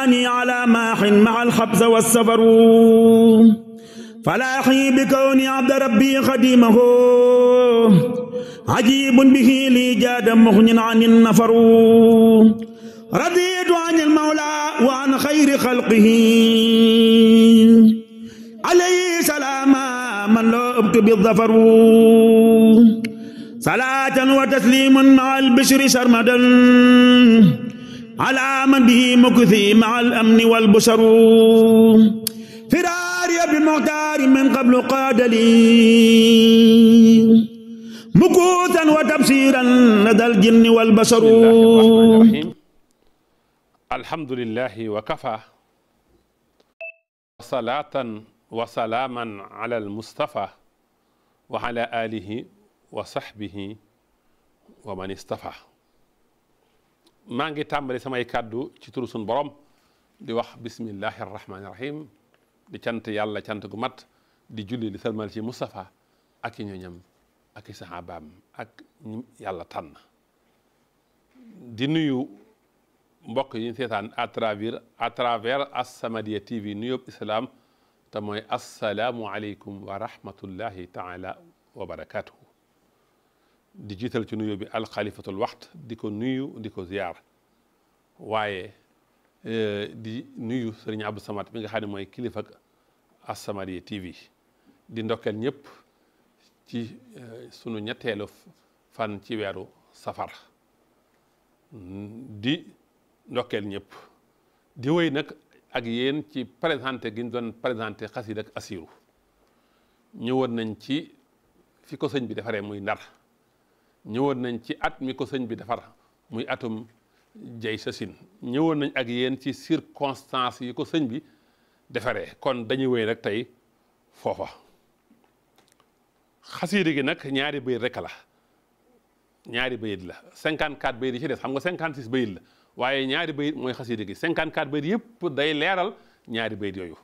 هماني على ماح مع الخبز والسفر فلاحي بكوني عبد ربي خديمه عجيب به لي جاد مغن عن النفر رضيت عن المولى وعن خير خلقه عليه سلام من لا أبت بالظفر صلاة وتسليم مع البشر سرمدا على من به مكثي مع الأمن والبشر فراري بالمختار من قبل قاد لي مكوثا وتبصيرا لدى الجن والبشر. بسم الله الرحمن الرحيم. الحمد لله وكفى صلاة وسلاما على المصطفى وعلى آله وصحبه ومن اصطفى. maa ngi tàmbali samay kàddu ci turu sunu borom di wax bismillahi rahmaani rahim di cant yàlla cant gu mat di julli di salmal ci Moustapha ak i ñoñam ak i saxaabaam ak ñi yàlla tànn di nuyu mbokk yi ñu seetaan à travers As-Samadiyya TV nuyób islam te mooy assalaamu aleykum wa rahmatullahi taala wa barakatuhu. di jiital ci nuyu bi alxalifatul waxt di ko nuyu di ko ziyaar waaye di nuyu sëriñ Abdou Samad mi nga xam ne mooy kilifa As-Samadiyya TV di ndokkeel ñëpp ci sunu ñetteelu fan ci weeru safar di ndokkeel ñëpp di wéy nag ak yéen ci présenté gi ñu doon présenté xasida ak asiru ñëwoon nañ ci fi ko sëñ bi defaree muy Ndar ñëwoon nañ ci at mi ko sëñ bi defar muy atum jay sasin ñëwoon nañ ak yéen ci circonstances yi ko sëñ bi defaree kon dañuy wéy rek tey foofa xasiida gi nag ñaari bayit rek la ñaari bayit la 54 bayit yi ci des xam nga 56 bayit la waaye ñaari bayit mooy xasiida gi 54 bayit yëpp day leeral ñaari bayit yooyu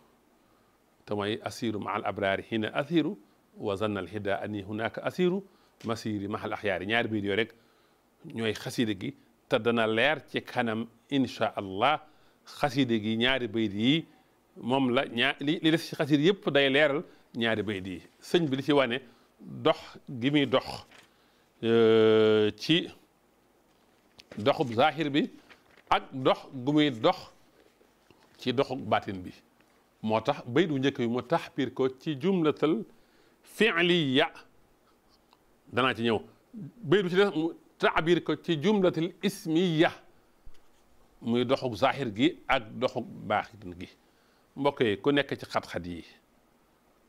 te mooy asiru ma al abraari hina asiru wa zanna al hida ani hunaka asiru masiri mahal axyaari ñaari bayit yooyu rek ñooy xasiida gi te dana leer ci kanam incha allah xasiida gi ñaari bayit yi moom la li des ci xasiida yëpp day leeral ñaari bayit yi sëñ bi li ci wane dox gi muy dox ci doxub zahir bi ak dox gu muy dox ci doxub baatin bi moo tax bayit bu njëkk bi mu taxbiir ko ci jumlatal fi'liya danaa ci ñëw bayit bu ci des mu taabir ko ci jumlatil ismiya muy doxug zahir gi ak doxug baatin gi mbokk yi ku nekk ci xat-xat yi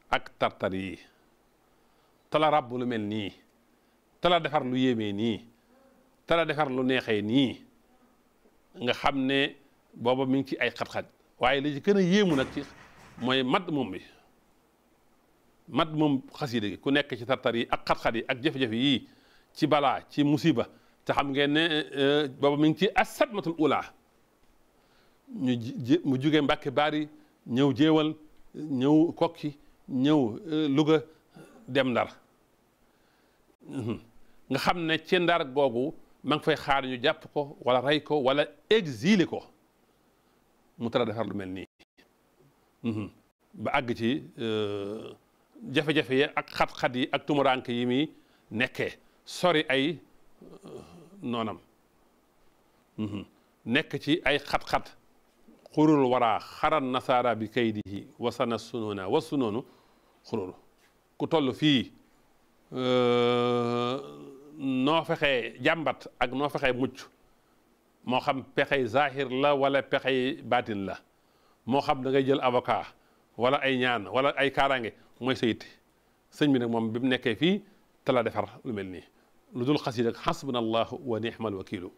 ak tartar yi tala ràbb lu mel nii tala defar lu yéemee nii tala defar lu neexee nii nga xam ne booba mi ngi ci ay xat-xat waaye li ci gën a yéemu nag ci mooy mat moom bi mat moom xasiida gi ku nekk ci tartar yi ak xat-xat yi ak jafe-jafe yi ci balaa ci musiba te xam ngeen ne booba mi ngi ci as-sadmatul ula mu jugee Mbàkke Baari ñëw jéewal ñëw kokki ñëw Louga dem Ndar nga xam ne ci Ndar googu ma ngi fay xaar ñu jàpp ko wala rey ko wala exilé ko mu tara defar lu mel nii ba àgg ci jafe-jafe yi ak xat-xat yi ak tumurank yi muy nekkee sori ay noonam nekk ci ay xat-xat xurul waraa xaran nasaara bi kaydihi wasana sunoona wa sunoonu xurul ku toll fii noo fexee jàmbat ak noo fexee mucc moo xam pexey zahir la wala pexey baatin la moo xam da ngay jël avocat wala ay ñaan wala ay kaaraange mooy sa yitte sëñ bi nag moom bi mu nekkee fii te la defar lu mel nii lu dul xasiida ak xasbuna allahu wa nixmal wakiilu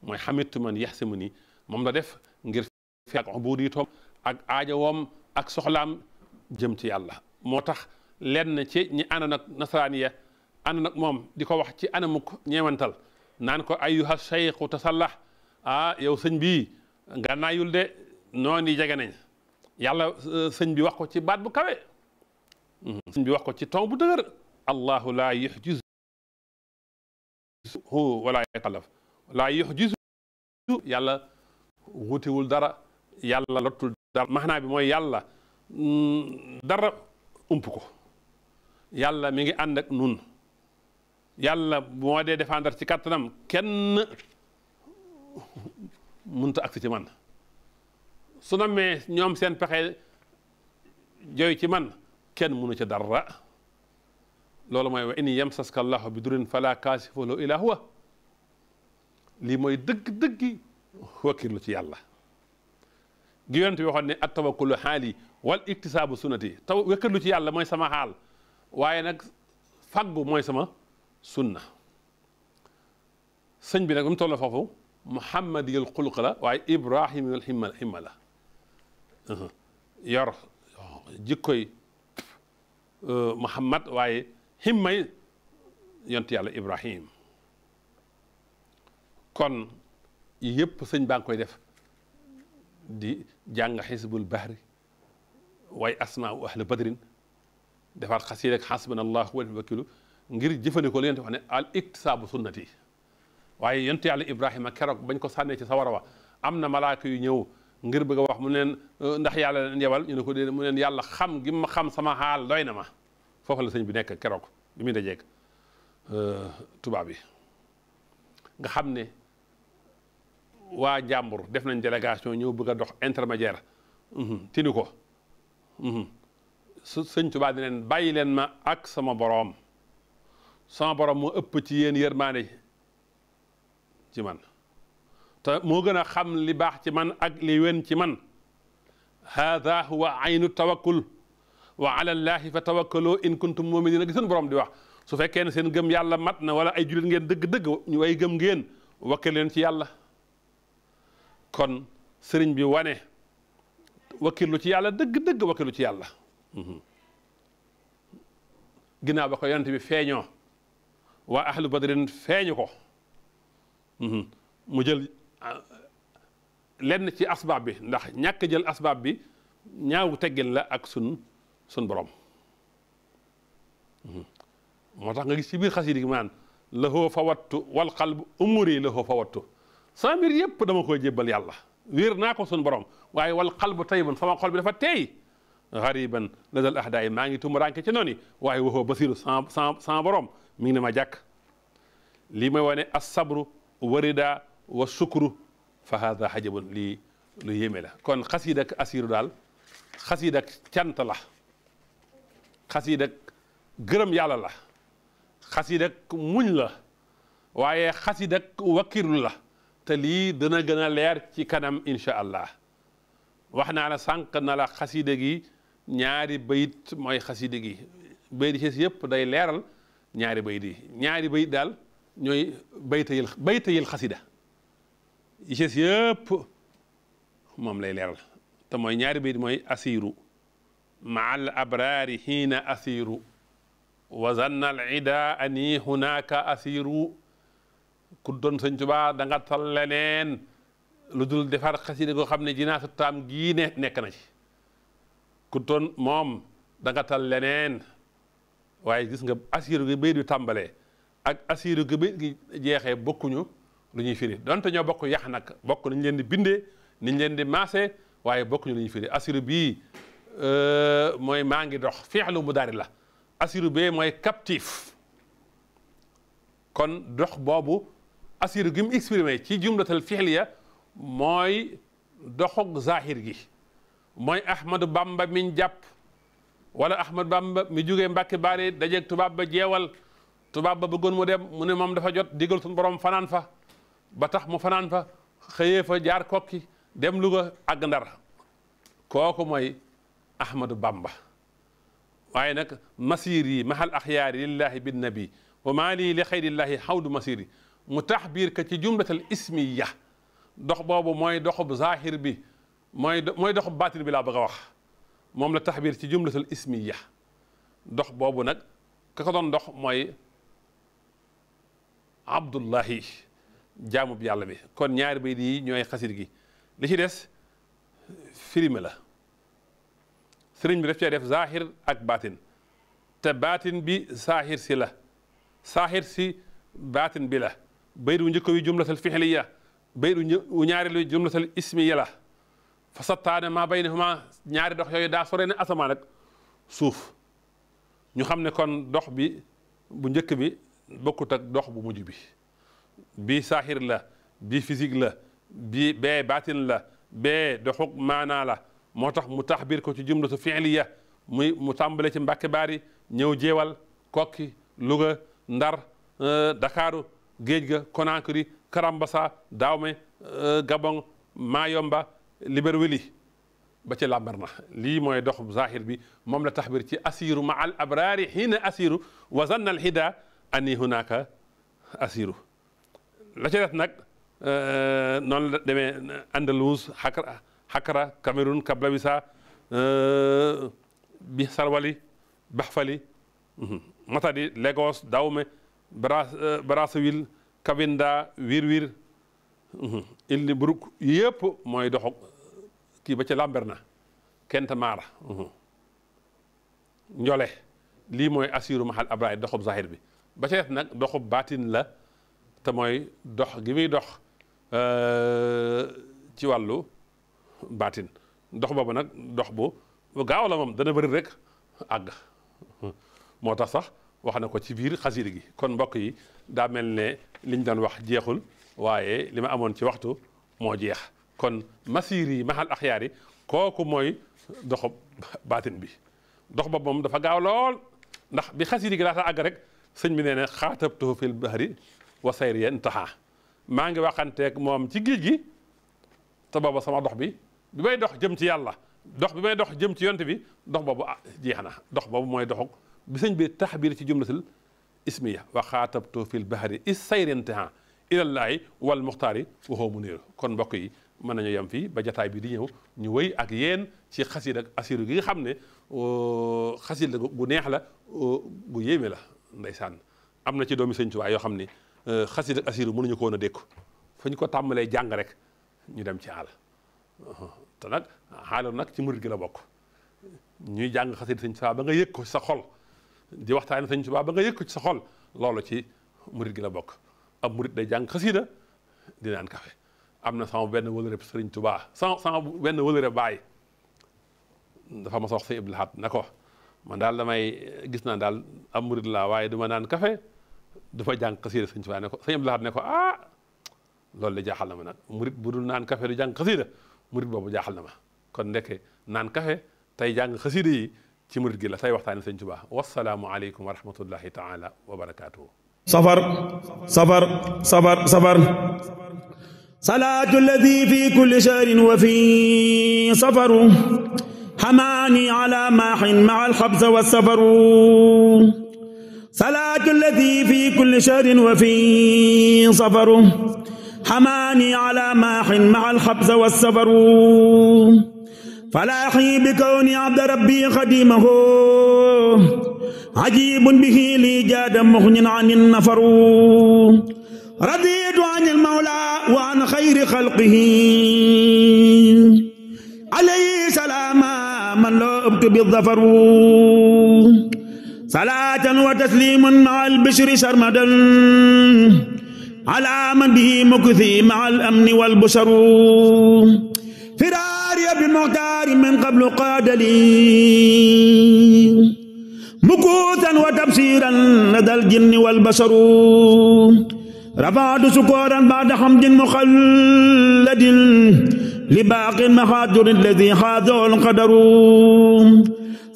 mooy xamitu man yaxsimu nii moom la def ngir fi ak ubuudiyatoom ak aajowoom ak soxlaam jëm ci yàlla moo tax lenn ci ñi ànd nag nasaraaniya ànd nag moom di ko wax ci anamuk ñeewantal naan ko ayyuha cheikhu tasallah yow sëñ bii nga naayul de noonu yi jege nañ yàlla sëñ bi wax ko ci baat bu kawe sëñ bi wax ko ci ton bu dëgër allahu laa yuxjizu wala yatalaf laa yuxjizu yàlla wutiwul dara yàlla lottul dara maanaa bi mooy yàlla dara ump ko yàlla mi ngi ànd ak nun yàlla moo dee défendre ci kattanam kenn mënta agsi ci man su na mee ñoom seen pexe joy ci man kenn mënu ca dara loolu mooy wa in yamsaska allahu bi durin fala kaasifa lahu illa huwa lii mooy dëgg-dëggi wakkirlu ci yàlla gi yonent bi waxoon ne at tawakkulu xaali wal iktisaabu sunnati taw wakkirlu ci yàlla mooy sama xaal waaye nag faggu mooy sama sunna sëñ bi nag bu mu toll foofu muhammadiyal xuluq la waaye ibrahimiyal himma la yor jikkoy muhammad waaye himmay yonent yàlla ibrahim kon yëpp sëñ baa ngi koy def di jàng xisbul bahri waaye asmaa u ahli badrin defaat xasiid ak xasbana allahu wa ni'mal wakiilu ngir jëfandikoo li ngeen wax ne al iktisaabu sunnati waaye yonent yàlla ibrahima keroog bañ ko sànnee ci sawara wa am na malaaka yu ñëw ngir bëgg a wax mu neen ndax yàlla leen yebal ñu ne ko dee mu neen yàlla xam gi ma xam sama xaal doy na ma foofu la sëñ bi nekk keroog bi muy dajeeg tubaab yi nga xam ne waa jàmbur def nañ délégation ñëw bëgg a dox intermédiaire tinu ko su sëñ Tuubaa di leen bàyyi leen ma ak sama boroom moo ëpp ci yéen yërmaande ci man te moo gën a xam li baax ci man ak li wen ci man haada huwa aynu tawakkul wa ala llahi fa tawakkaloo in kuntum muminina gi seen borom di wax su fekkee ne seen gëm yàlla mat na wala ay jullit ngeen dëgg-dëgg ñu way gëm ngeen wakkil leen ci yàlla kon sëriñ bi wane wakkilu ci yàlla dëgg-dëgg wakkilu ci yàlla ginnaaw ba ko yonent bi feeñoo waa ahlu badrin feeñu ko mu jël lenn ci asbaab bi ndax ñàkk jël asbaab bi ñaaw teggin la ak sun borom moo tax nga gis ci biir xasida gi maan lahoo fa wattu wal qalbu umuri lahoo fa wattu sama mbir yëpp dama koy jébbal yàlla wéer naa ko sun borom waaye wal qalbu tayyibun sama xol bi dafa teey xariban la dal ahdaay maa ngi tumuraanke ci noonu waaye waxoo basiru sama borom mi ngi ne ma jàkk lii may wane as-sabru warida wa sukru fa hada xajabun lii lu yéeme la kon xasiid ak asiru daal xasiid ak cant la xasiid ak gërëm yàlla la xasiid ak muñ la waaye xasiid ak wakkirlu la te lii dana gën a leer ci kanam incha allah wax naa la sànq na la xasiida gi ñaari bayit mooy xasiida gi bayit yi ci yëpp day leeral ñaari bayit yi ñaari bayit daal ñooy baytayil xasida yi ci yëpp moom lay leeral te mooy ñaari bayit mooy asiru maa al abraari xiina asiru wa zanna al ida ani hunaka asiru ku doon sëñ Tuubaa da nga tal leneen lu dul defar xasida goo xam ne jinaasu taam gii nekk na ci ku doon moom da nga tal leneen waaye gis nga asiru gi bayit bi tàmbalee ak asiru gi bayit gi jeexee bokkuñu lu ñuy firi donte ñoo bokk yax nag bokk nañ leen di bindee niñ leen di maase waaye bokkuñu lu ñuy firi asiru bii mooy maa ngi dox fi'lu mudaari la asiru bee mooy captif kon dox boobu asiru gi mu exprimé ci jumlatal fi'liya mooy doxug zahir gi mooy Ahmadu Bamba miñ jàpp wala Ahmadu Bamba mi jógee Mbàkke Baari dajeeg tubaab ba jeewal tubaab ba bëggoon mu dem mu ne moom dafa jot digal suñu borom fanaan fa ba tax mu fanaan fa xëyee fa jaar kokki dem Luga àgg Ndar kooku mooy Ahmadu Bamba waaye nag masir yi mahal axyaari lillahi bin nabi wa maa lii li xayrillahi xawdu masir yi mu taxbiir ka ci jumlatal ismiya dox boobu mooy doxub zahir bi mooy doxub baatin bi laa bëgg a wax moom la taxbiir ci jumlatal ismiya dox boobu nag ka ko doon dox mooy Abdullahi jaamub yàlla bi kon ñaari bayt yi ñooy xasit gi li ci des firime la sëriñ bi daf cee def zahir ak baatin te baatin bi zahir si la zahir si baatin bi la bayt wu njëkk wi jumlatal fixliya bayt wu ñaareelu jumlatal ismiya la fa sattaane maa baynahuma ñaari dox yooyu daa sore ne asamaan ak suuf ñu xam ne kon dox bi bu njëkk bi bokkut ak dox bu mujj bi bii saaxir la bii physique la bii bee baatin la bee doxuk maanaa la moo tax mu taxbir ko ci jumlatu fi'liya mu tàmbale ci Mbàkke Baari ñëw jeewal Kokki Louga Ndar Dakaaru géej ga Conakry Karambasa Daawme Gabon Mayomba Libreville ba ci Lambaréné lii mooy dox zahir bi moom la taxbir ci asiru ma al abraari xiina asiru wa zanna al hida ani hunaka asiru la ca def nag noonu la demee Andalous Hakra Cameroun Kablawisa bi Sarwali Baxfali Matadi Lagos Dawme Brazzaville Cabinda Wirwir Illi Bruk yëpp mooy doxu kii ba ca Lambaréné Kent Mara Njole lii mooy asiru mahal abraay doxub zahir bi ba ca def nag doxub baatin la te mooy dox gi muy dox ci wàllu baatin dox boobu nag dox bu gaaw la moom dana bëri rek àgg moo tax sax wax na ko ci biir xasida gi kon mbokk yi daa mel ne liñ doon wax jeexul waaye li ma amoon ci waxtu moo jeex kon masir yi mahal axyaar yi kooku mooy doxub baatin bi dox boobu moom dafa gaaw lool ndax bi xasida gi laata àgg rek sëñ bi nee ne xaatabtuhu fil bahri wa sayri intaha maa ngi waxanteeg moom ci géej gi te booba sama dox bi may dox jëm ci yàlla dox bi may dox jëm ci yonte bi dox boobu jeex na dox boobu mooy doxu bi sëñ bi taxbir ci jumlatul ismiya wa xaatabtu fil bahri is sayri intaha ilallaahi wal muxtaari wa huwa muniiru kon mbokk yi mën nañu yem fii ba jataay bi di ñëw ñu wëy ak yéen ci xasida ak asiru gi nga xam ne xasida gu neex la gu yéeme la ndeysaan am na ci doomi sëñ Tuubaa yoo xam ne xasida ak asiru mënuñu ko woon a dékku fa ñu ko tàmbalee jàng rek ñu dem ci àll te nag xaalu nag ci murit gi la bokk ñuy jàng xasida sëñ Tuubaa ba nga yëg ko ci sa xol di waxtaane sëñ Tuubaa ba nga yëg ko ci sa xol loolu ci murit gi la bokk ab murit day jàng xasida di naan kafe am na sama benn wëlëre sëriñ Tuubaa sama benn wëlëre baay dafa ma sa wax sëñ Abdul Ahad na ko man daal damay gis naa daal ab murit laa waaye du ma naan kafe du ma jàng xasida sëñ Tuubaa ne ko sëñ Abdul Ahad ne ko loolu de jaaxal na ma nag murit bu dul naan kafe du jàng xasida murit boobu jaaxal na ma kon ndekke naan kafe tey jàng xasida yi ci murit gi la tey waxtaane sëñ Tuubaa wasalaamu aleykum wa rahmatullahi taala wa barakaatuhu safar safar safar safar salaatu alladi fi kulli shahrin wa fi safaru xamaani ala maaxin maa alxabsa wa safaru salaatu alladi fi kulli shahrin wa fi safaru xamaani ala maaxin maa alxabsa wa safaru falaaxi bi kawni abda rabbi xadimahu ajibun bihi li jaada muxnin an nafaru raditu an almawla wa an xayri xalqihi alayhi salaama man loo ëbtu bi zafaru salaatan wa tasliman maa albishri sarmadan ala man bihi mukthi maa alamni walbusharu firaari bil muxtaari min qablu qaadali mukuutan wa tabsiran ladal jinni wal basaru rafaatu sukuran ba'da hamdin muxalladin li baaqin maxaadurin alladi xaadahu alqadaru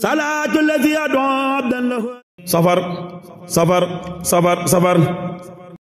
salaatu alladi ad'u abdan lahu safar safar safar safar